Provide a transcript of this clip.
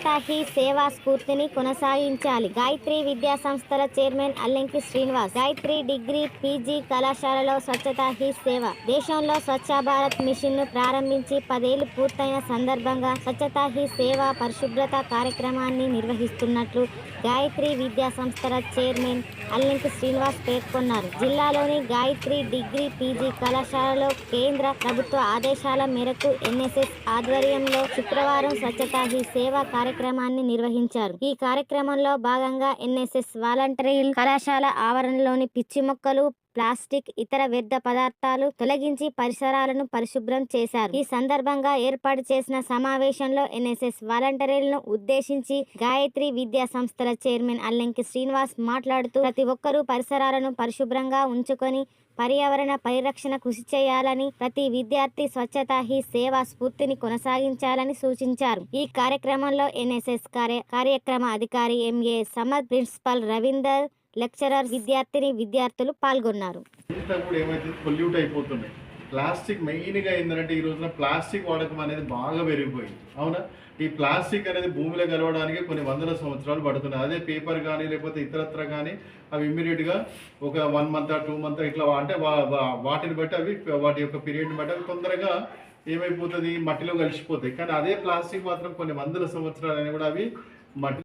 స్వచ్ఛతా he సేవా స్ఫూర్తిని కొనసాగించాలి. గాయత్రి విద్యా సంస్థల chairman Allenki Srinivas. Gayatri degree, PG కళాశాలలో స్వచ్ఛతా హీ సేవ. దేశంలో స్వచ్ఛ భారత్ మిషన్ ను ప్రారంభించి 10 ఏళ్లు పూర్తయిన సందర్భంగా స్వచ్ఛతా హీ సేవ పరిశుభ్రత కార్యక్రమాన్ని నిర్వహిస్తున్నట్లు గాయత్రి విద్యా సంస్థల చైర్మన్ అల్లెంకి శ్రీనివాస్ పేర్కొన్నారు. జిల్లాలోని గాయత్రి డిగ్రీ, పీజీ కళాశాలలో కేంద్ర ప్రభుత్వ ఆదేశాల మేరకు ఎన్ఎస్ఎస్ ఆధ్వర్యంలో శుక్రవారం స్వచ్ఛతా హీ సేవ కార్యక్రమాన్ని నిర్వహించారు. ఈ కార్యక్రమంలో భాగంగా ఎన్ఎస్ఎస్ వాలంటీర్లు కళాశాల ఆవరణలోని పిచ్చి మొక్కలు, ప్లాస్టిక్, ఇతర వ్యర్థ పదార్థాలు తొలగించి పరిసరాలను పరిశుభ్రం చేశారు. ఈ సందర్భంగా ఏర్పాటు చేసిన సమావేశంలో ఎన్ఎస్ఎస్ వాలంటీర్లను ఉద్దేశించి గాయత్రి విద్యా సంస్థల చైర్మన్ అల్లెంకి శ్రీనివాస్ మాట్లాడుతూ ప్రతి ఒక్కరూ పరిసరాలను పరిశుభ్రంగా ఉంచుకొని పర్యావరణ పరిరక్షణ కృషి చేయాలని, ప్రతి విద్యార్థి స్వచ్ఛతా హీ సేవా స్ఫూర్తిని కొనసాగించాలని సూచించారు. ఈ కార్యక్రమంలో ఎన్ఎస్ఎస్ కార్యక్రమ అధికారి MA Samad, principal Ravinder, lecturer, విద్యార్థులు పాల్గొన్నారు. ప్లాస్టిక్ మెయిన్గా ఏంటంటే ఈ రోజున ప్లాస్టిక్ వాడకం అనేది బాగా పెరిగిపోయింది. అవునా? ఈ ప్లాస్టిక్ అనేది భూమిలో కలవడానికి కొన్ని వందల సంవత్సరాలు పడుతున్నాయి. అదే పేపర్ కానీ లేకపోతే ఇతరత్ర కానీ అవి ఇమ్మీడియట్గా ఒక 1 month 2 month ఇట్లా అంటే వాటిని బట్టి అవి వాటి యొక్క పీరియడ్ని బట్టి అవి తొందరగా ఏమైపోతుంది, మట్టిలో కలిసిపోతాయి. కానీ అదే ప్లాస్టిక్ మాత్రం కొన్ని వందల సంవత్సరాలు అని కూడా అవి మట్టి